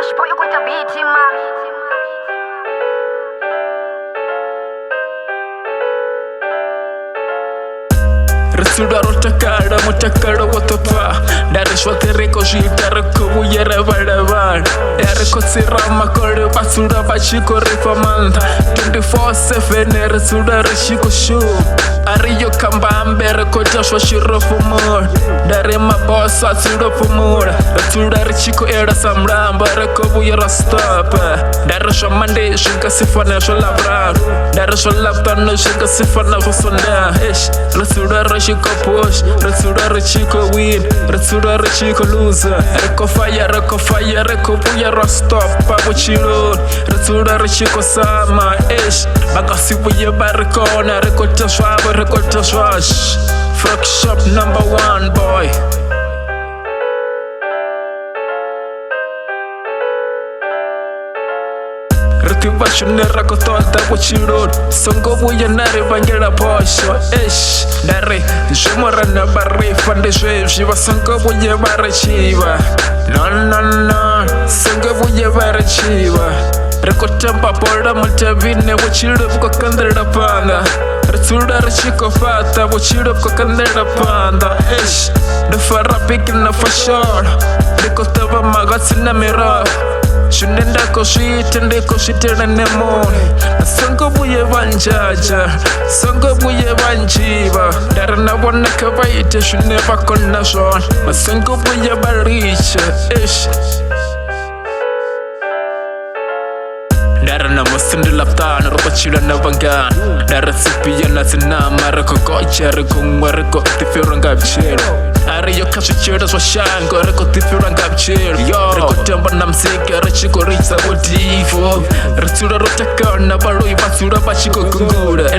Wash put you going to beat him, man. Rasudaro Takala, Mutakala, Watapa, that is what the Ricoshi, Taraku, Yerevan, Erico Sirama, Kore, Basura, Bachiko, Reformant, 24/7, Rasuda, Rashiko Shoe, Ario Kambam, Berco, Joshua Shiro for more, Darema Boss, Sasuda for more, Rasuda, Chico, Era Samram, Baraco, Yera Stop, Darasha Monday, Shinkasifana, Shalabra, Darasha Laptano, Shinkasifana for Sunda, Rasuda, Chico push, Rasura Chico win, Rasura Chico lose. Reco fire, Reco Puya stop, Papa Chilo, Rasura Chico Sama, Bagasi Puya Barricona, Reco Tashwa, Reco Tashwash, Frog Shop #1 boy. Vashunera kotota kuchirod songo buya nare vangela posho dare jumora na barri fande shiva songo buya barachiva no songo buya barachiva rekotempa poda multavine wuchiro ko kandera panda Rasura Rashiko fata wuchiro ko kandera panda the farapik na fashon rekotava magatsina mira Shunenda koshite nde koshite nemone Songo buye vanjaja Songo buye vanjiva Dara na wana kawaite shuneva kona shon Masongo buye bariche Dara na musindi laptana Roba chila na vangan Dara sipiya na sinama Rako kocha rako ngwarako Tifiranga bishiro Ariyo kashichira swashango Rako tifiranga bishiro Rako temba na msika Rachiko richa wadivo Rasura rotakana Baroi basura bachiko kungura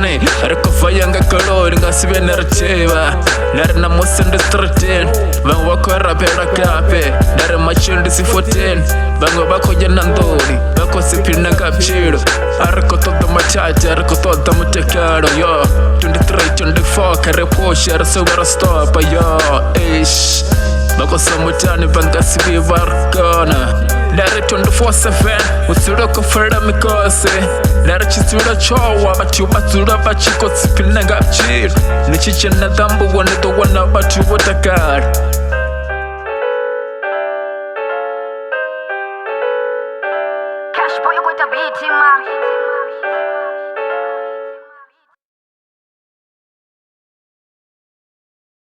Rako fayanga kalori Nga sibe naracheva Dara na musindi 13 Vango wako rapera kape Dara machindi si 14 Vango bako janandori Bako sipina kapchiro Arako toda machacha Arako toda mutekaro yo 2324 kare posha Rasura stopa yo Bako samutani Bangasi vivarkana Dare 24/7 Usura kufara mikose Dare chisura chowa Batu batura bachiko sipina kapchiro Nichiche na dambu Waneto wana batu watakar